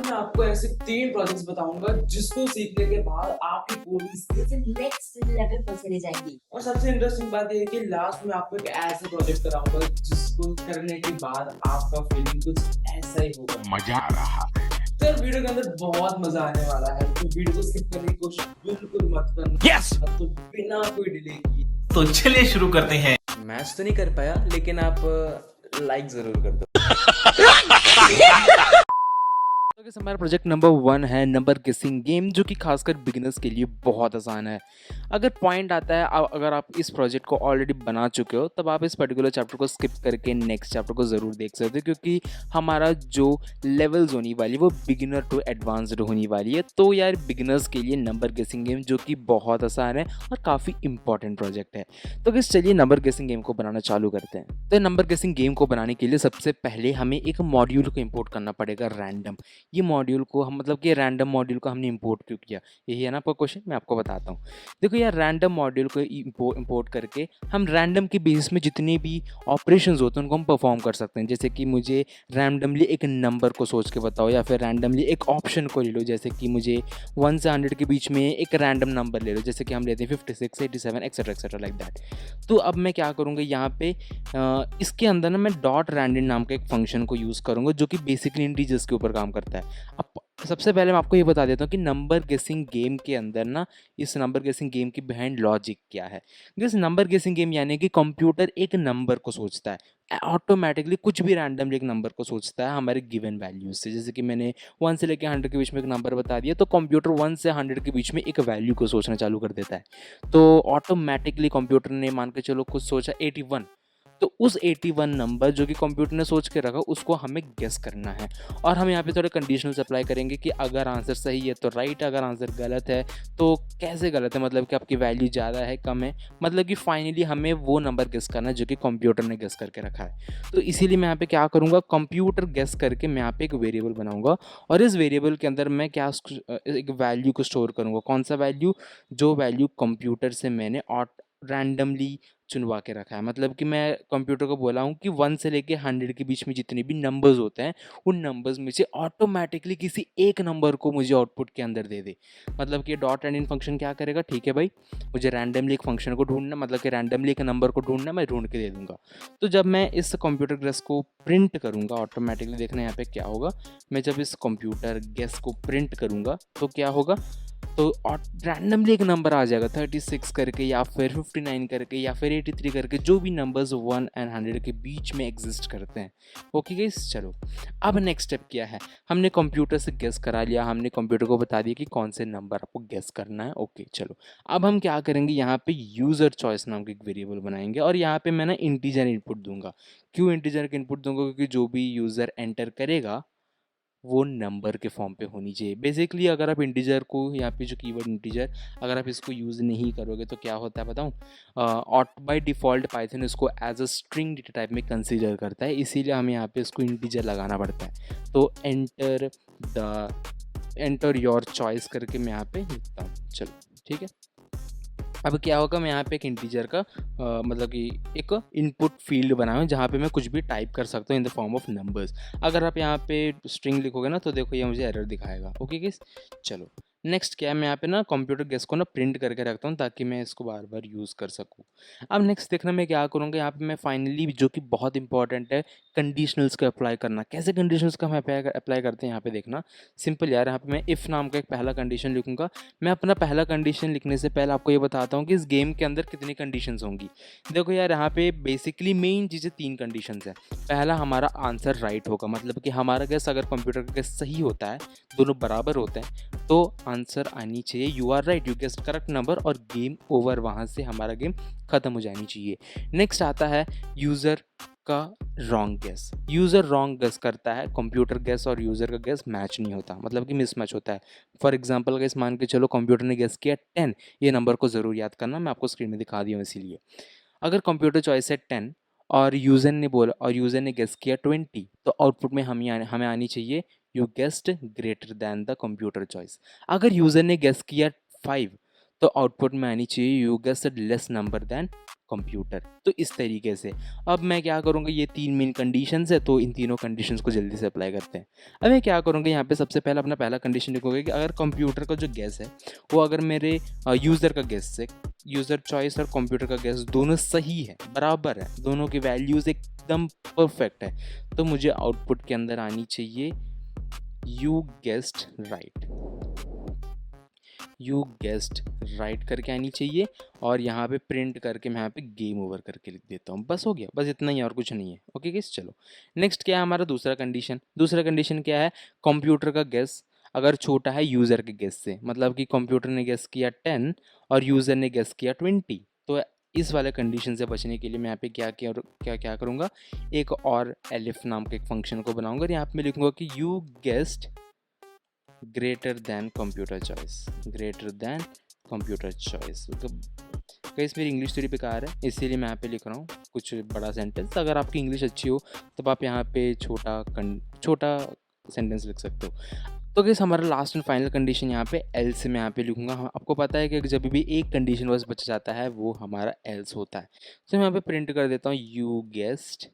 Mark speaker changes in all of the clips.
Speaker 1: मैं आपको ऐसे 3 प्रोजेक्ट्स बताऊंगा जिसको सीखने के बाद आपकी पूरी स्किल्स
Speaker 2: नेक्स्ट लेवल पर चली जाएगी।
Speaker 1: और सबसे इंटरेस्टिंग बात ये है कि लास्ट में आपको एक ऐसे प्रोजेक्ट कराऊंगा जिसको करने के बाद आपका फीलिंग कुछ ऐसा ही होगा।
Speaker 3: मजा आ रहा है।
Speaker 1: तो यार वीडियो के अंदर बहुत मजा आने वाला है, तो वीडियो को स्किप करने की कोशिश बिल्कुल मत करना।
Speaker 3: यस
Speaker 1: तो बिना कोई डिले किए
Speaker 3: तो चलिए शुरू करते हैं।
Speaker 1: मैच तो नहीं कर पाया, लेकिन आप लाइक जरूर कर दो। तो guys, हमारा प्रोजेक्ट नंबर 1 है नंबर गेसिंग गेम, जो कि खासकर बिगिनर्स के लिए बहुत आसान है। अगर पॉइंट आता है, अगर आप इस प्रोजेक्ट को ऑलरेडी बना चुके हो, तब आप इस पर्टिकुलर चैप्टर को स्किप करके नेक्स्ट चैप्टर को ज़रूर देख सकते हो, क्योंकि हमारा जो लेवल्स होनी वाली है वो बिगिनर टू एडवांस्ड होनी वाली है। तो यार बिगिनर्स के लिए नंबर गेसिंग गेम जो कि बहुत आसान है और काफ़ी इंपॉर्टेंट प्रोजेक्ट है। तो guys, चलिए नंबर गेसिंग गेम को बनाना चालू करते हैं। तो नंबर गेसिंग गेम को बनाने के लिए सबसे पहले हमें एक मॉड्यूल को इम्पोर्ट करना पड़ेगा, रैंडम। ये मॉड्यूल को हम मतलब कि रैंडम मॉड्यूल को हमने इंपोर्ट क्यों किया, यही है ना आपका क्वेश्चन। मैं आपको बताता हूँ। देखो यार, रैंडम मॉड्यूल को इंपोर्ट करके हम रैंडम के बेसिस में जितने भी ऑपरेशंस होते हैं उनको हम परफॉर्म कर सकते हैं। जैसे कि मुझे रैंडमली एक नंबर को सोच के बताओ, या फिर रैंडमली एक ऑप्शन को ले लो। जैसे कि मुझे 1 से 100 के बीच में एक रैंडम नंबर ले लो, जैसे कि हम लेते हैं 56, 87 एक्सेट्रा एक्सेट्रा लाइक दैट। तो अब मैं क्या करूँगा यहाँ पे, इसके अंदर ना मैं डॉट रैंडम नाम का एक फंक्शन को यूज़ करूँगा, जो कि बेसिकली इंटीजर्स के ऊपर काम करता है। अब सबसे पहले मैं आपको ये बता देता हूँ कि नंबर गेसिंग गेम के अंदर ना, इस नंबर गेसिंग गेम की बिहाइंड लॉजिक क्या है। इस नंबर गेसिंग गेम यानी कि कंप्यूटर एक नंबर को सोचता है ऑटोमेटिकली, कुछ भी रैंडमली एक नंबर को सोचता है हमारे गिवन वैल्यूज से। जैसे कि मैंने 1 से लेकर 100 के बीच में एक नंबर बता दिया, तो कंप्यूटर 1 से 100 के बीच में एक वैल्यू को सोचना चालू कर देता है। तो ऑटोमेटिकली कंप्यूटर ने मान के चलो कुछ सोचा 81, तो उस 81 नंबर जो कि कंप्यूटर ने सोच के रखा उसको हमें गेस करना है। और हम यहाँ पे थोड़े कंडीशनल्स अप्लाई करेंगे कि अगर आंसर सही है तो राइट, अगर आंसर गलत है तो कैसे गलत है, मतलब कि आपकी वैल्यू ज़्यादा है कम है, मतलब कि फाइनली हमें वो नंबर गेस करना है जो कि कंप्यूटर ने गेस करके रखा है। तो इसीलिए मैं यहाँ पे क्या करूँगा, कंप्यूटर गेस करके मैं यहाँ पे एक वेरिएबल बनाऊँगा, और इस वेरिएबल के अंदर मैं क्या एक वैल्यू को स्टोर करूँगा। कौन सा वैल्यू? जो वैल्यू कंप्यूटर से मैंने रैंडमली चुनवा के रखा है। मतलब कि मैं कंप्यूटर को बोला हूँ कि 1 से लेके 100 के बीच में जितने भी नंबर्स होते हैं, उन नंबर्स में से ऑटोमेटिकली किसी एक नंबर को मुझे आउटपुट के अंदर दे दे। मतलब कि डॉट एंड इन फंक्शन क्या करेगा, ठीक है भाई, मुझे रैंडमली एक फंक्शन को ढूंढना, मतलब कि रैंडमली एक नंबर को ढूंढना, मैं ढूंढ के दे दूंगा। तो जब मैं इस कंप्यूटर गेस को प्रिंट करूँगा, ऑटोमेटिकली देखना यहाँ पे क्या होगा। मैं जब इस कंप्यूटर गेस को प्रिंट करूँगा तो क्या होगा, तो रैंडमली एक नंबर आ जाएगा 36 करके, या फिर 59 करके, या फिर 83 करके, जो भी नंबर्स 1 एंड 100 के बीच में एग्जिस्ट करते हैं। ओके गाइस, चलो अब नेक्स्ट स्टेप क्या है। हमने कंप्यूटर से गेस करा लिया, हमने कंप्यूटर को बता दिया कि कौन से नंबर आपको गेस करना है। ओके चलो, अब हम क्या करेंगे, यहाँ पे यूज़र चॉइस नाम की एक वेरिएबल बनाएंगे, और यहाँ पे मैं ना इंटीजर इनपुट दूंगा। क्यों इंटीजर का इनपुट दूंगा? क्योंकि जो भी यूज़र एंटर करेगा वो नंबर के फॉर्म पे होनी चाहिए। बेसिकली अगर आप इंटीजर को, यहाँ पे जो कीवर्ड इंटीजर, अगर आप इसको यूज़ नहीं करोगे तो क्या होता है बताऊँ, बाय डिफ़ॉल्ट पाइथन इसको as a string data type में कंसीडर करता है, इसीलिए हमें यहाँ पे इसको इंटीजर लगाना पड़ता है। तो एंटर योर चॉइस करके मैं यहाँ पे लिखता हूँ। चलो ठीक है, अब क्या होगा, मैं यहाँ पे एक इंटीजर का मतलब कि एक इनपुट फील्ड बनाया हूँ जहाँ पे मैं कुछ भी टाइप कर सकता हूँ in the form of numbers. अगर आप यहाँ पे स्ट्रिंग लिखोगे ना तो देखो ये मुझे एरर दिखाएगा। ओके गाइस, चलो नेक्स्ट क्या है, मैं यहाँ पे ना कंप्यूटर गेस को ना प्रिंट करके रखता हूँ ताकि मैं इसको बार बार यूज़ कर सकूँ। अब नेक्स्ट देखना मैं क्या करूँगा, यहाँ पे मैं फाइनली जो कि बहुत इंपॉर्टेंट है, कंडीशनल्स को अप्लाई करना। कैसे कंडीशनल्स का हम अप्लाई करते हैं यहाँ पे देखना, सिंपल यार। यहाँ पे मैं इफ़ नाम का एक पहला कंडीशन लिखूँगा। मैं अपना पहला कंडीशन लिखने से पहले आपको ये बताता हूँ कि इस गेम के अंदर कितनी कंडीशंस होंगी। देखो यार, यहाँ पे बेसिकली मेन चीज़ें 3 कंडीशंस हैं। पहला, हमारा आंसर राइट होगा, मतलब कि हमारा गेस अगर कंप्यूटर का गेस सही होता है, दोनों बराबर होते हैं, तो आंसर आनी चाहिए you are right, you guessed correct number, और गेम ओवर, वहाँ से हमारा गेम ख़त्म हो जानी चाहिए। नेक्स्ट आता है यूज़र का wrong guess. User wrong guess करता है, कंप्यूटर गेस और यूज़र का गेस मैच नहीं होता, मतलब कि मिसमैच होता है। फॉर एग्जांपल गेस मान के चलो कंप्यूटर ने गेस किया 10, ये नंबर को ज़रूर याद करना, मैं आपको स्क्रीन में दिखा दिया हूँ इसीलिए। अगर कंप्यूटर चॉइस है 10 और यूज़र ने गेस किया 20, तो आउटपुट में हमें आनी चाहिए you guessed greater than the computer choice. अगर यूज़र ने गेस किया 5, तो आउटपुट में आनी चाहिए you guessed less number than computer. तो इस तरीके से अब मैं क्या करूँगा, ये 3 मेन कंडीशंस है, तो इन तीनों कंडीशंस को जल्दी से अप्लाई करते हैं। अब मैं क्या करूँगा, यहाँ पे सबसे पहले अपना पहला कंडीशन लिखूँगा कि अगर कंप्यूटर का जो गेस है वो अगर मेरे यूज़र का गेस से, यूज़र चॉइस और कंप्यूटर का गेस दोनों सही है, बराबर है, दोनों की वैल्यूज़ एकदम परफेक्ट है, तो मुझे आउटपुट के अंदर आनी चाहिए you guessed right, you guessed right करके आनी चाहिए, और यहाँ पे प्रिंट करके मैं यहाँ पे गेम ओवर करके लिख देता हूँ। बस हो गया, बस इतना ही और कुछ नहीं है। ओके गाइस, चलो नेक्स्ट क्या है हमारा दूसरा कंडीशन। दूसरा कंडीशन क्या है, कंप्यूटर का गेस अगर छोटा है यूज़र के गेस से, मतलब कि कंप्यूटर ने गेस किया 10 और यूज़र ने गेस किया 20, तो इस वाले कंडीशन से बचने के लिए मैं यहाँ पे क्या करूँगा, एक और एलिफ नाम के एक फंक्शन को बनाऊंगा और यहाँ पे मैं लिखूंगा कि you guessed greater than computer choice, greater than computer choice. मतलब कई मेरी इंग्लिश थोड़ी बेकार है, इसीलिए मैं यहाँ पे लिख रहा हूँ कुछ बड़ा सेंटेंस। अगर आपकी इंग्लिश अच्छी हो तब आप यहाँ पे छोटा सेंटेंस लिख सकते हो। तो गाइस हमारा लास्ट एंड फाइनल कंडीशन यहाँ पे एल्स मैं यहाँ पे लिखूंगा। आपको पता है कि जब भी एक कंडीशन बस बच जाता है वो हमारा एल्स होता है, तो मैं यहाँ पे प्रिंट कर देता हूँ you guessed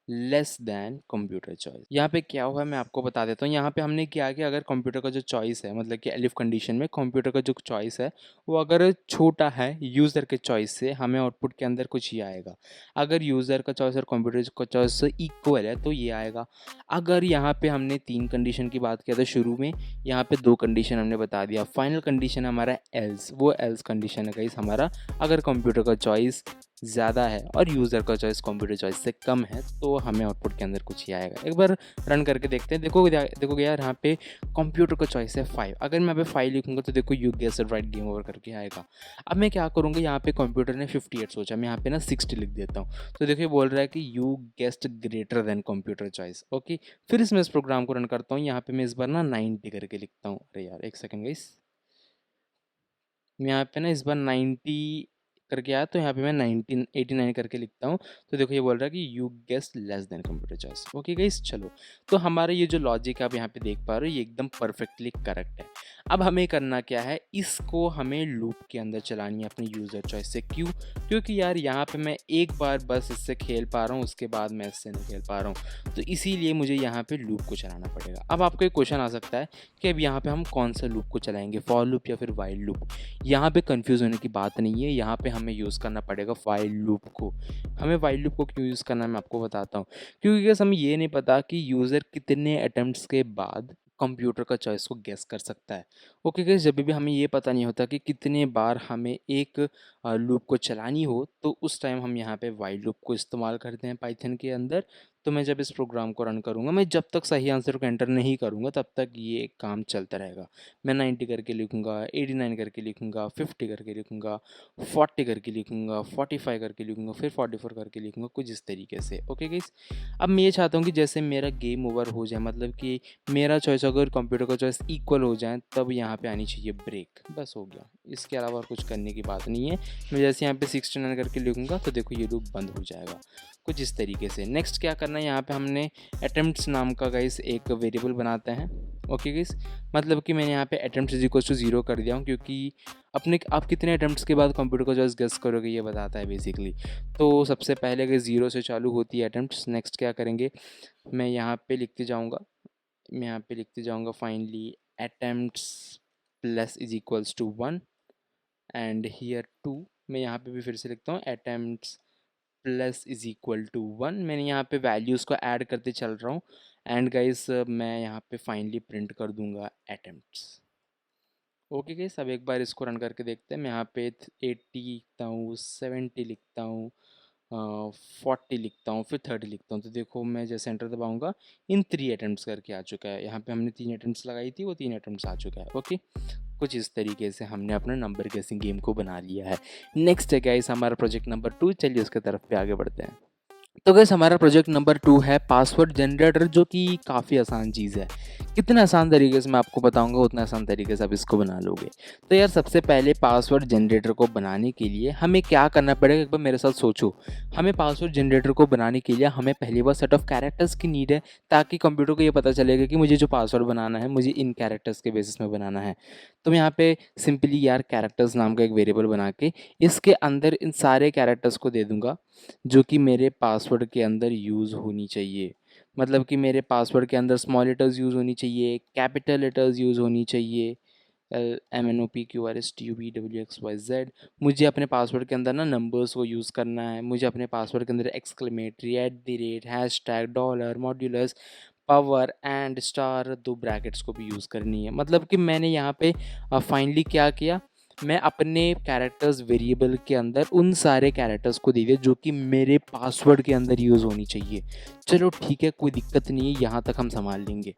Speaker 1: less than computer choice. यहाँ पे क्या हुआ है मैं आपको बता देता हूँ। यहाँ पे हमने क्या किया, अगर कंप्यूटर का जो चॉइस है, मतलब कि एलिफ कंडीशन में कंप्यूटर का जो चॉइस है वो अगर छोटा है यूज़र के चॉइस से, हमें आउटपुट के अंदर कुछ ही आएगा। अगर यूज़र का चॉइस और कंप्यूटर का चॉइस इक्वल है तो ये आएगा। अगर यहाँ पे हमने 3 कंडीशन की बात किया था शुरू में, यहाँ पे 2 कंडीशन हमने बता दिया। फाइनल कंडीशन हमारा एल्स, वो एल्स कंडीशन है गाइस हमारा, अगर कंप्यूटर का चॉइस ज़्यादा है और यूज़र का चॉइस कंप्यूटर चॉइस से कम है तो हमें आउटपुट के अंदर कुछ ही आएगा। एक बार रन करके देखते हैं। देखो यार यहाँ पे कंप्यूटर का चॉइस है 5, अगर मैं यहाँ पे 5 लिखूंगा तो देखो you guessed right game over करके आएगा। अब मैं क्या करूँगा, यहाँ पे कंप्यूटर ने 58 सोचा, मैं यहाँ पे ना 60 लिख देता हूँ, तो देखिए बोल रहा है कि you guessed greater than computer choice. Okay, फिर इसमें इस प्रोग्राम को रन करता हूँ। यहाँ पे मैं इस बार ना 90 करके लिखता हूँ। अरे यार एक सेकेंड गाइस, मैं यहाँ पे ना इस बार 90 करके आया, तो यहाँ पे मैं 1989 करके लिखता हूँ, तो देखो ये बोल रहा है कि you guessed less than computer choice. Okay guys, चलो तो हमारा ये जो लॉजिक आप यहाँ पे देख पा रहे हो ये एकदम परफेक्टली करेक्ट है। अब हमें करना क्या है, इसको हमें लूप के अंदर चलानी है अपने यूज़र चॉइस से। क्यों? क्योंकि यार यहाँ पे मैं एक बार बस इससे खेल पा रहा हूँ, उसके बाद मैं इससे नहीं खेल पा रहा हूँ, तो इसीलिए मुझे यहाँ पे लूप को चलाना पड़ेगा। अब आपको एक क्वेश्चन आ सकता है कि अब यहाँ पे हम कौन सा लूप को चलाएंगे, फॉर लूप या फिर वाइल लूप। यहाँ पे कंफ्यूज होने की बात नहीं है, यहाँ पे हमें यूज़ करना पड़ेगा वाइल लूप को। हमें वाइल लूप को क्यों यूज़ करना है मैं आपको बताता हूँ। क्योंकि गाइस हमें ये नहीं पता कि यूज़र कितने अटेम्प्ट्स के बाद कंप्यूटर का चॉइस को गेस कर सकता है। ओके गाइस, जब भी हमें ये पता नहीं होता कि कितने बार हमें एक लूप को चलानी हो, तो उस टाइम हम यहाँ पे वाइल लूप को इस्तेमाल करते हैं पाइथन के अंदर। तो मैं जब इस प्रोग्राम को रन करूँगा, मैं जब तक सही आंसर को एंटर नहीं करूँगा तब तक ये काम चलता रहेगा। मैं 90 करके लिखूँगा, 89 करके लिखूँगा, 50 करके लिखूँगा, 40 करके लिखूँगा, 45 करके लिखूँगा, फिर 44 करके लिखूँगा, कुछ इस तरीके से। ओके गाइस, अब मैं ये चाहता हूँ कि जैसे मेरा गेम ओवर हो जाए, मतलब कि मेरा चॉइस अगर कंप्यूटर का चॉइस इक्वल हो जाए, तब यहाँ पे आनी चाहिए ब्रेक। बस हो गया, इसके अलावा और कुछ करने की बात नहीं है। मैं जैसे यहाँ पे 69 करके लिखूँगा तो देखो ये लूप बंद हो जाएगा, कुछ इस तरीके से। नेक्स्ट क्या करना है, यहाँ पे हमने अटेम्प्ट्स नाम का गाइस एक वेरिएबल बनाते हैं। ओके गाइस, मतलब कि मैंने यहाँ पे अटेम्प्ट्स इज इक्वल टू 0 कर दिया हूँ, क्योंकि आप कितने अटेम्प्ट्स के बाद कंप्यूटर का चॉइस गेस करोगे ये बताता है बेसिकली। तो सबसे पहले अगर 0 से चालू होती है अटेम्प्ट्स, नेक्स्ट क्या करेंगे, मैं यहाँ पे लिखते जाऊँगा finally attempts plus is equals to 1 and here 2। मैं यहाँ पे भी फिर से लिखता हूँ attempts plus is equal to 1। मैंने यहाँ पे वैल्यूज़ को ऐड करते चल रहा हूँ, एंड गाइस मैं यहाँ पे फाइनली प्रिंट कर दूंगा अटेम्प्ट्स। ओके गाइस, अब एक बार इसको रन करके देखते हैं। मैं यहाँ पे 80 लिखता हूँ, 70 लिखता हूँ, 40 लिखता हूँ, फिर 30 लिखता हूँ, तो देखो मैं जैसे एंटर दबाऊंगा इन 3 अटेम्प्ट्स करके आ चुका है। यहाँ पे हमने 3 अटेम्प्ट्स लगाई थी, वो 3 अटेम्प्ट्स आ चुका है। ओके, कुछ इस तरीके से हमने अपना नंबर गेसिंग गेम को बना लिया है। नेक्स्ट है गाइस हमारा प्रोजेक्ट नंबर 2, चलिए उसके तरफ पे आगे बढ़ते हैं। तो गाइस हमारा प्रोजेक्ट नंबर 2 है पासवर्ड जनरेटर, जो कि काफ़ी आसान चीज़ है कितना आसान तरीके से मैं आपको बताऊंगा, उतना आसान तरीके से आप इसको बना लोगे। तो यार सबसे पहले पासवर्ड जनरेटर को बनाने के लिए हमें क्या करना पड़ेगा, एक बार मेरे साथ सोचो। हमें पासवर्ड जनरेटर को बनाने के लिए हमें पहली बार सेट ऑफ कैरेक्टर्स की नीड है, ताकि कंप्यूटर को ये पता चलेगा कि मुझे जो पासवर्ड बनाना है मुझे इन कैरेक्टर्स के बेसिस में बनाना है। तो मैं यहाँ पे सिंपली यार कैरेक्टर्स नाम का एक वेरिएबल बना के इसके अंदर इन सारे कैरेक्टर्स को दे दूंगा जो कि मेरे पासवर्ड के अंदर यूज़ होनी चाहिए। मतलब कि मेरे पासवर्ड के अंदर स्मॉल लेटर्स यूज़ होनी चाहिए, कैपिटल लेटर्स यूज़ होनी चाहिए, LMNOPQRSTUVWXYZ। मुझे अपने पासवर्ड के अंदर ना नंबर्स को यूज़ करना है, मुझे अपने पासवर्ड के अंदर exclamatory, @ hashtag, dollar, modulus, power and star, 2 brackets को भी यूज़ करनी है। मतलब कि मैंने यहाँ पे फाइनली क्या किया, मैं अपने कैरेक्टर्स वेरिएबल के अंदर उन सारे कैरेक्टर्स को दे दिया जो कि मेरे पासवर्ड के अंदर यूज़ होनी चाहिए। चलो ठीक है, कोई दिक्कत नहीं है, यहाँ तक हम संभाल लेंगे।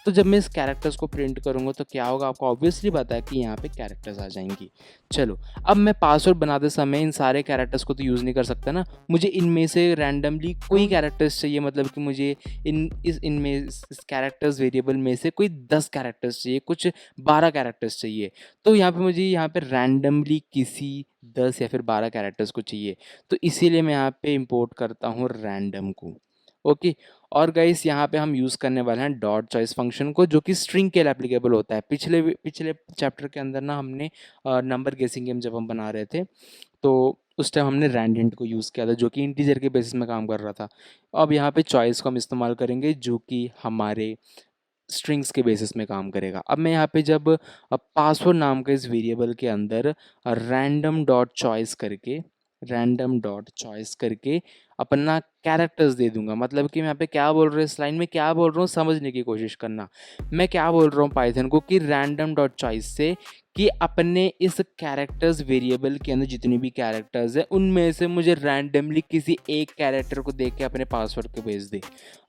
Speaker 1: तो जब मैं इस कैरेक्टर्स को प्रिंट करूँगा तो क्या होगा, आपको ऑब्वियसली पता है कि यहाँ पे कैरेक्टर्स आ जाएंगी। चलो, अब मैं पासवर्ड बनाते समय इन सारे कैरेक्टर्स को तो यूज़ नहीं कर सकता ना, मुझे इनमें से रैंडमली कोई कैरेक्टर्स चाहिए। मतलब कि मुझे इस कैरेक्टर्स वेरिएबल में से कोई 10 कैरेक्टर्स चाहिए, कुछ 12 कैरेक्टर्स चाहिए। तो यहाँ पे मुझे यहाँ पे रैंडमली किसी 10 या फिर 12 कैरेक्टर्स को चाहिए। तो इसीलिए मैं यहाँ पे इंपोर्ट करता हूँ रैंडम को। ओके, और गाइस यहाँ पे हम यूज़ करने वाले हैं डॉट चॉइस फंक्शन को, जो कि स्ट्रिंग के लिए एप्लीकेबल होता है। पिछले चैप्टर के अंदर ना हमने नंबर गेसिंग गेम जब हम बना रहे थे तो उस टाइम हमने रैंडेंट को यूज़ किया था, जो कि इंटीजर के बेसिस में काम कर रहा था। अब यहाँ पे चॉइस को हम इस्तेमाल करेंगे जो कि हमारे स्ट्रिंग्स के बेसिस में काम करेगा। अब मैं यहाँ पे जब पासवर्ड नाम के इस वेरिएबल के अंदर रैंडम डॉट चॉइस करके अपना कैरेक्टर्स दे दूंगा। मतलब कि मैं यहाँ पे क्या बोल रहा हूँ, इस लाइन में क्या बोल रहा हूँ समझने की कोशिश करना। मैं क्या बोल रहा हूँ पाइथन को कि रैंडम डॉट चॉइस से कि अपने इस कैरेक्टर्स वेरिएबल के अंदर जितने भी कैरेक्टर्स हैं उनमें से मुझे रैंडमली किसी एक कैरेक्टर को देख के अपने पासवर्ड को भेज दे।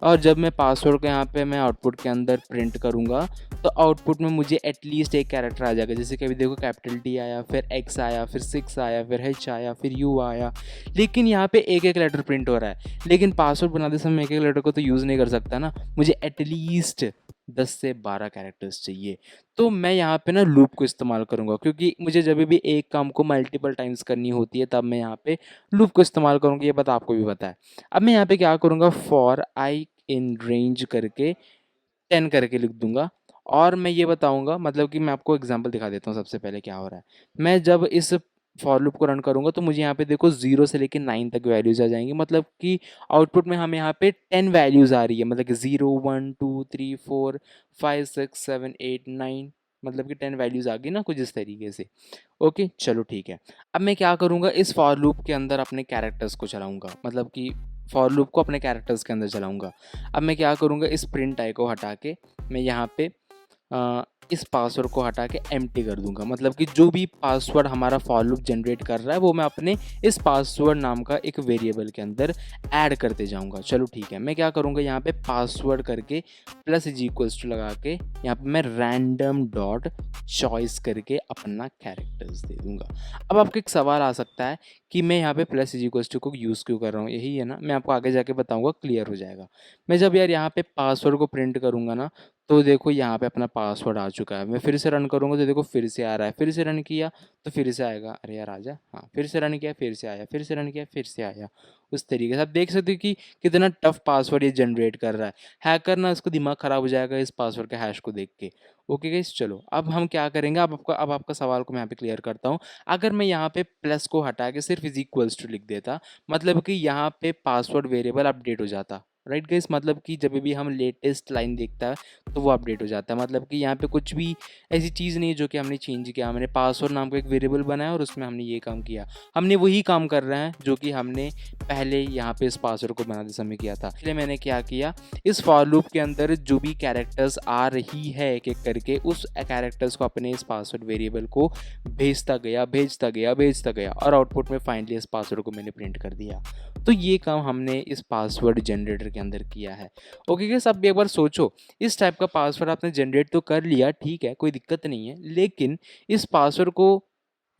Speaker 1: और जब मैं पासवर्ड को यहाँ पे मैं आउटपुट के अंदर प्रिंट करूँगा तो आउटपुट में मुझे एटलीस्ट एक कैरेक्टर आ जाएगा। जैसे कि अभी देखो कैपिटल T आया, फिर X आया, फिर 6 आया, फिर H आया, फिर U आया। लेकिन यहाँ पे एक एक लेटर प्रिंट हो रहा है, लेकिन पासवर्ड बनाते समय एक एक लेटर को तो यूज़ नहीं कर सकता ना, मुझे एटलीस्ट 10 से 12 कैरेक्टर्स चाहिए। तो मैं यहाँ पे ना लूप को इस्तेमाल करूँगा, क्योंकि मुझे जब भी एक काम को मल्टीपल टाइम्स करनी होती है तब मैं यहाँ पे लूप को इस्तेमाल करूँगा। ये बात आपको भी पता है। अब मैं यहाँ पे क्या करूँगा, फॉर आई इन रेंज करके 10 करके लिख दूंगा। और मैं ये बताऊंगा, मतलब कि मैं आपको एग्जांपल दिखा देता हूँ सबसे पहले क्या हो रहा है। मैं जब इस फॉर लूप को रन करूंगा तो मुझे यहाँ पे देखो 0 से लेकर 9 तक वैल्यूज आ जाएंगी। मतलब कि आउटपुट में हमें यहाँ पे 10 वैल्यूज आ रही है, मतलब कि 0 1 2 3 4 5 6 7 8 9, मतलब कि 10 वैल्यूज आ गई ना कुछ इस तरीके से। ओके चलो ठीक है। अब मैं क्या करूँगा, इस फॉर लूप के अंदर अपने कैरेक्टर्स को चलाऊँगा, मतलब कि फॉर लूप को अपने कैरेक्टर्स के अंदर चलाऊँगा। अब मैं क्या करूँगा, इस प्रिंट आई को हटा के मैं यहाँ पे इस पासवर्ड को हटा के एम्प्टी कर दूंगा। मतलब कि जो भी पासवर्ड हमारा फॉर लूप जनरेट कर रहा है वो मैं अपने इस पासवर्ड नाम का एक वेरिएबल के अंदर ऐड करते जाऊंगा। चलो ठीक है, मैं क्या करूँगा, यहाँ पे पासवर्ड करके प्लस इज इक्वल्स टू लगा के यहाँ पे मैं रैंडम डॉट चॉइस करके अपना कैरेक्टर्स दे दूंगा। अब आपको एक सवाल आ सकता है कि मैं यहाँ पे प्लस इज इक्वल्स टू को यूज़ क्यों कर रहा हूँ, यही है ना, मैं आपको आगे जाके बताऊँगा, क्लियर हो जाएगा। मैं जब यार यहाँ पे पासवर्ड को प्रिंट करूँगा ना तो देखो यहाँ पे अपना पासवर्ड आ चुका है। मैं फिर से रन करूँगा तो देखो फिर से आ रहा है, फिर से रन किया तो फिर से आएगा, अरे यार आजा, हाँ फिर से रन किया फिर से आया, फिर से रन किया फिर से आया। उस तरीके से आप देख सकते हो कि कितना टफ पासवर्ड ये जनरेट कर रहा है। हैकर ना इसको दिमाग ख़राब हो जाएगा इस पासवर्ड के हैश को देख के। ओके गाइस, चलो अब हम क्या करेंगे, अब आपका सवाल को मैं यहाँ पे क्लियर करता हूँ। अगर मैं यहाँ पे प्लस को हटा के सिर्फ इज इक्वल्स टू लिख देता, मतलब कि यहाँ पे पासवर्ड वेरिएबल अपडेट हो जाता, राइट गाइस। मतलब कि जब भी हम लेटेस्ट लाइन देखता है तो वो अपडेट हो जाता है। मतलब कि यहाँ पे कुछ भी ऐसी चीज़ नहीं है जो कि हमने चेंज किया। हमने पासवर्ड नाम का एक वेरिएबल बनाया और उसमें हमने ये काम किया, हमने वही काम कर रहे हैं जो कि हमने पहले यहाँ पे इस पासवर्ड को बनाते समय किया था। इसलिए मैंने क्या किया, इस फॉर लूप के अंदर जो भी कैरेक्टर्स आ रही है एक एक करके उस कैरेक्टर्स को अपने इस पासवर्ड वेरिएबल को भेजता गया और आउटपुट में फाइनली इस पासवर्ड को मैंने प्रिंट कर दिया। तो ये काम हमने इस पासवर्ड जनरेटर के अंदर किया है। ओके गाइस, अब एक बार सोचो, इस टाइप का पासवर्ड आपने जनरेट तो कर लिया, ठीक है, कोई दिक्कत नहीं है, लेकिन इस पासवर्ड को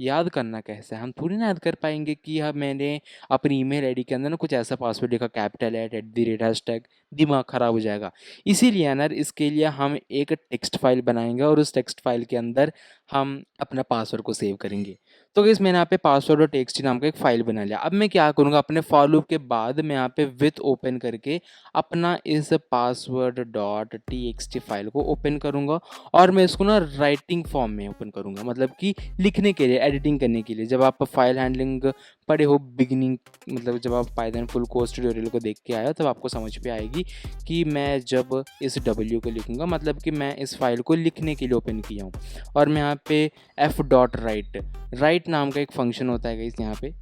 Speaker 1: याद करना कैसे है? हम थोड़ी ना याद कर पाएंगे कि हाँ मैंने अपनी ईमेल आईडी के अंदर ना कुछ ऐसा पासवर्ड लिखा कैपिटल @ हैशटैग, दिमाग खराब हो जाएगा। इसीलिए यार इसके लिए हम एक टेक्स्ट फाइल बनाएंगे और उस टेक्स्ट फाइल के अंदर हम अपना पासवर्ड को सेव करेंगे। तो गाइस मैंने यहाँ पे पासवर्ड डॉट टेक्स्ट नाम का एक फाइल बना लिया। अब मैं क्या करूँगा, अपने फॉर लूप के बाद मैं यहाँ पे विथ ओपन करके अपना इस पासवर्ड डॉट टीएक्सटी फाइल को ओपन करूँगा और मैं इसको ना राइटिंग फॉर्म में ओपन करूँगा, मतलब कि लिखने के लिए, एडिटिंग करने के लिए। जब आप फाइल हैंडलिंग पढ़े हो बिगिनिंग, मतलब जब आप पाइथन फुल कोर्स ट्यूटोरियल को देख के आए हो तब आपको समझ पे आएगी कि मैं जब इस डब्ल्यू को लिखूँगा मतलब कि मैं इस फाइल को लिखने के लिए ओपन किया हूँ। और मैं यहाँ पे एफ डॉट राइट नाम का एक फंक्शन होता है गाइस, यहाँ पे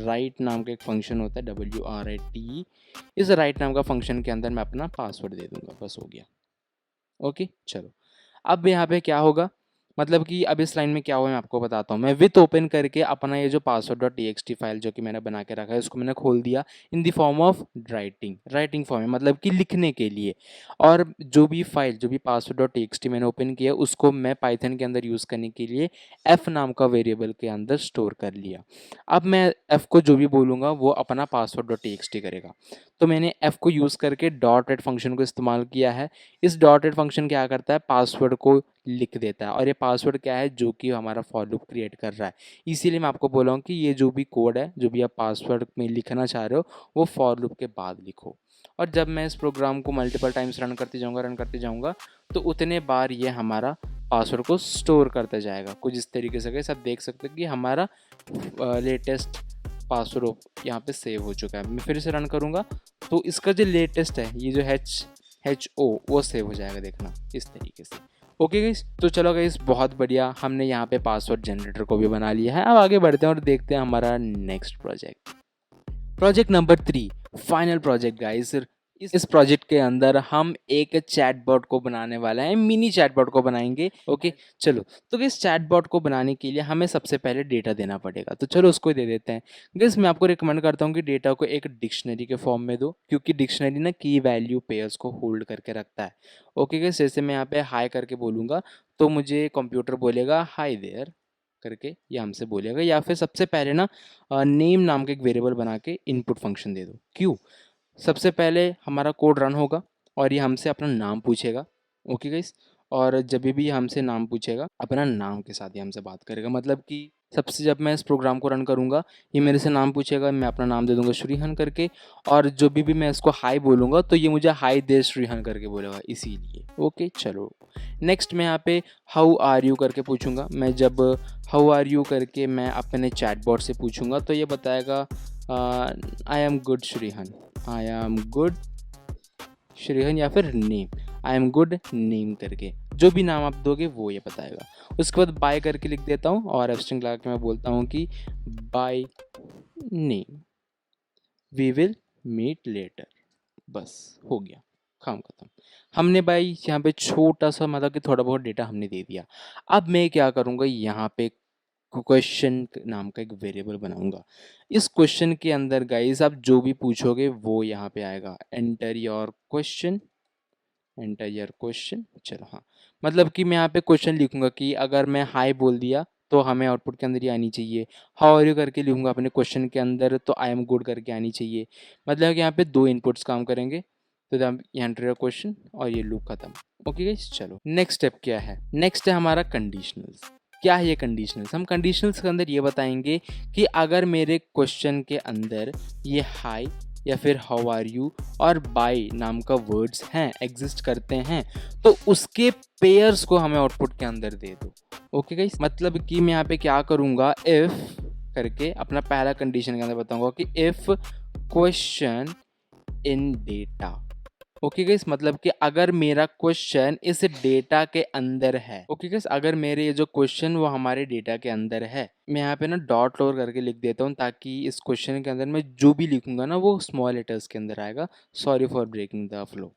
Speaker 1: राइट नाम का एक फंक्शन होता है WRITE। इस राइट नाम का फंक्शन के अंदर मैं अपना पासवर्ड दे दूंगा, बस हो गया। ओके चलो, अब यहाँ पे क्या होगा, मतलब कि अब इस लाइन में क्या हुआ मैं आपको बताता हूँ। मैं विथ ओपन करके अपना ये जो पासवर्ड डॉट टीएक्सटी फाइल जो कि मैंने बना के रखा है उसको मैंने खोल दिया in the form of writing form में, मतलब कि लिखने के लिए। और जो भी फाइल, जो भी पासवर्ड डॉट टीएक्सटी मैंने ओपन किया उसको मैं पाइथन के अंदर यूज़ करने के लिए एफ नाम का वेरिएबल के अंदर स्टोर कर लिया। अब मैं एफ को जो भी बोलूँगा वो अपना पासवर्ड डॉट टीएक्सटी करेगा। तो मैंने एफ को यूज़ करके डॉट एट फंक्शन को इस्तेमाल किया है। इस डॉट एट फंक्शन क्या करता है, पासवर्ड को लिख देता है। और ये पासवर्ड क्या है, जो कि हमारा फॉर लूप क्रिएट कर रहा है। इसीलिए मैं आपको बोला हूँ कि ये जो भी कोड है, जो भी आप पासवर्ड में लिखना चाह रहे हो वो फॉर लूप के बाद लिखो। और जब मैं इस प्रोग्राम को मल्टीपल टाइम्स रन करते जाऊँगा तो उतने बार ये हमारा पासवर्ड को स्टोर करता जाएगा। कुछ इस तरीके से सब देख सकते हैं कि हमारा लेटेस्ट पासवर्ड यहाँ पे सेव हो चुका है। मैं फिर से रन करूँगा तो इसका जो लेटेस्ट है, ये जो HO वो सेव हो जाएगा, देखना इस तरीके से। ओके गाइस, तो चलो गाइस बहुत बढ़िया, हमने यहाँ पे पासवर्ड जनरेटर को भी बना लिया है। अब आगे बढ़ते हैं और देखते हैं हमारा next project number 3, final project guys. इस प्रोजेक्ट के अंदर हम एक चैटबॉट को बनाने वाला है, मिनी चैटबॉट को बनाएंगे। ओके चलो, तो इस चैटबॉट को बनाने के लिए हमें सबसे पहले डेटा देना पड़ेगा, तो चलो उसको दे देते हैं। गाइस मैं आपको रिकमेंड करता हूँ कि डेटा को एक डिक्शनरी के फॉर्म में दो, क्योंकि डिक्शनरी ना की वैल्यू पेयर्स को होल्ड करके रखता है। ओके गाइस, जैसे मैं यहाँ पे हाई करके बोलूँगा तो मुझे कंप्यूटर बोलेगा हाई देयर करके, ये हमसे बोलेगा। या फिर सबसे पहले ना नेम नाम का एक वेरिएबल बना के इनपुट फंक्शन दे दो। क्यों, सबसे पहले हमारा कोड रन होगा और ये हमसे अपना नाम पूछेगा। ओके गाइस, और जब भी हमसे नाम पूछेगा अपना नाम के साथ ही हमसे बात करेगा, मतलब कि सबसे जब मैं इस प्रोग्राम को रन करूँगा ये मेरे से नाम पूछेगा, मैं अपना नाम दे दूँगा श्रीहन करके। और जो भी मैं इसको हाई बोलूँगा तो ये मुझे हाई दे श्रीहन करके बोलेगा, इसीलिए। ओके चलो, नेक्स्ट मैं यहाँ पे हाउ आर यू करके पूछूंगा। मैं जब हाउ आर यू करके मैं अपने चैटबॉट से पूछूंगा तो ये बताएगा I am good Shrihan, I am good Shrihan, या फिर name, I am good name करके जो भी नाम आप दोगे वो ये बताएगा। उसके बाद बाय करके लिख देता हूँ और एब्स्ट्रिंग लगा के मैं बोलता हूँ कि bye name, we will meet later. बस हो गया, काम खत्म। हमने भाई यहाँ पे छोटा सा, मतलब कि थोड़ा बहुत डेटा हमने दे दिया। अब मैं क्या करूँगा, यहाँ पे क्वेश्चन नाम का एक वेरिएबल बनाऊंगा। इस क्वेश्चन के अंदर गाइस आप जो भी पूछोगे वो यहाँ पे आएगा। Enter your question, enter your question. चलो हाँ, मतलब कि मैं यहाँ पे क्वेश्चन लिखूंगा कि अगर मैं हाई बोल दिया तो हमें आउटपुट के अंदर ये आनी चाहिए। हाउ आर यू करके लिखूंगा अपने क्वेश्चन के अंदर तो आई एम गुड करके आनी चाहिए। मतलब कि यहाँ पे 2 इनपुट्स काम करेंगे, तो एंटर योर क्वेश्चन और ये लूप खत्म। ओके गाइस, चलो नेक्स्ट स्टेप क्या है, नेक्स्ट है हमारा कंडीशनल्स। क्या है ये कंडीशनल्स, हम कंडीशनल्स के अंदर ये बताएंगे कि अगर मेरे क्वेश्चन के अंदर ये हाई या फिर हाउ आर यू और बाय नाम का वर्ड्स हैं, एग्जिस्ट करते हैं, तो उसके पेयर्स को हमें आउटपुट के अंदर दे दो। ओके गाइस, मतलब कि मैं यहाँ पे क्या करूँगा, इफ करके अपना पहला कंडीशन के अंदर बताऊंगा कि if question in data. Okay guys, मतलब कि अगर मेरा क्वेश्चन इस डेटा के अंदर है। ओके गाइस, अगर मेरे ये जो क्वेश्चन वो हमारे डेटा के अंदर है, मैं यहाँ पे ना डॉट लोअर करके लिख देता हूँ ताकि इस क्वेश्चन के अंदर मैं जो भी लिखूंगा ना वो स्मॉल लेटर्स के अंदर आएगा। Sorry for breaking the flow.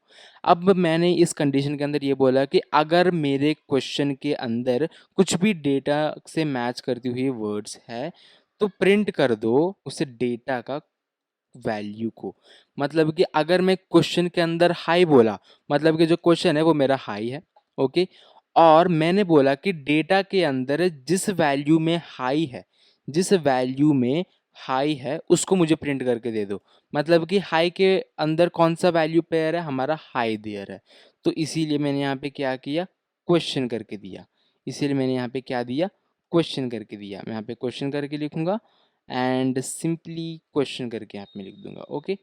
Speaker 1: अब मैंने इस कंडीशन के अंदर ये बोला कि अगर मेरे क्वेश्चन के अंदर कुछ भी डेटा से मैच करती हुई वर्ड्स है तो प्रिंट कर दो उस डेटा का वैल्यू को। मतलब कि अगर मैं क्वेश्चन के अंदर हाई बोला, मतलब कि जो क्वेश्चन है वो मेरा हाई है। ओके, और मैंने बोला कि डेटा के अंदर जिस वैल्यू में हाई है जिस वैल्यू में हाई है उसको मुझे प्रिंट करके दे दो। मतलब कि हाई के अंदर कौन सा वैल्यू पेयर है, हमारा हाई देयर है। तो इसीलिए मैंने यहाँ पे क्या किया, क्वेश्चन करके दिया। इसीलिए मैंने यहाँ पे क्या दिया, क्वेश्चन करके दिया। मैं यहाँ पे क्वेश्चन करके लिखूंगा एंड सिंपली क्वेश्चन करके यहाँ पे लिख दूंगा। ओके,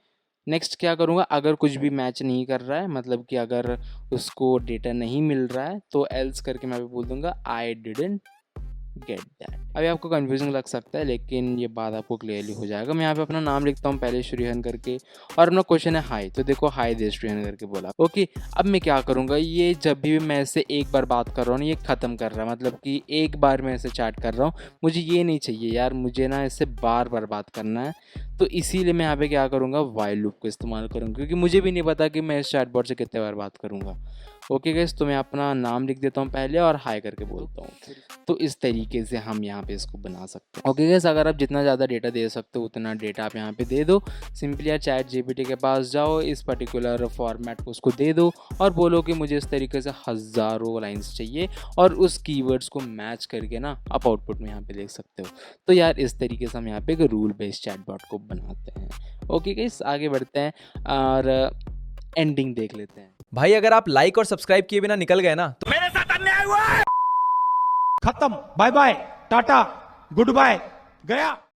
Speaker 1: नेक्स्ट क्या करूँगा, अगर कुछ भी मैच नहीं कर रहा है, मतलब कि अगर उसको डेटा नहीं मिल रहा है, तो एल्स करके मैं भी बोल दूंगा आई डिडंट गेट दैट। अभी आपको कंफ्यूजन लग सकता है, लेकिन ये बात आपको क्लियरली हो जाएगा। मैं यहाँ पे अपना नाम लिखता हूँ पहले श्रीहन करके, और अपना क्वेश्चन है हाई, तो देखो हाई दे श्रीहन करके बोला। ओके, अब मैं क्या करूँगा, ये जब भी मैं इससे एक बार बात कर रहा हूँ ये ख़त्म कर रहा है, मतलब कि एक बार मैं इसे चैट कर रहा हूँ, मुझे ये नहीं चाहिए यार, मुझे ना इससे बार बार बात करना है। तो इसीलिए मैं यहाँ पे क्या करूँगा, वाइल लूप का इस्तेमाल करूँगा, क्योंकि मुझे भी नहीं पता कि मैं इस चैटबॉट से कितने बार बात करूँगा। ओके गाइस, तो मैं अपना नाम लिख देता हूँ पहले और हाई करके बोलता हूँ। तो इस तरीके से हम यहाँ पे इसको बना सकते हैं। ओके गाइस, अगर आप जितना ज़्यादा डेटा दे सकते हो उतना डेटा आप यहाँ पे दे दो। सिंपली यार चैट जीपीटी के पास जाओ, इस पर्टिकुलर फॉर्मेट को उसको दे दो और बोलो कि मुझे इस तरीके से हज़ारों लाइंस चाहिए, और उस कीवर्ड्स को मैच करके ना आप आउटपुट में यहाँ पे देख सकते हो। तो यार इस तरीके से हम यहाँ पे एक रूल बेस्ड चैटबॉट को बनाते हैं। ओके गाइस, आगे बढ़ते हैं और एंडिंग देख लेते हैं।
Speaker 4: भाई अगर आप लाइक और सब्सक्राइब किए बिना निकल गए ना तो
Speaker 5: खत्म, bye bye, tata, good bye, गया।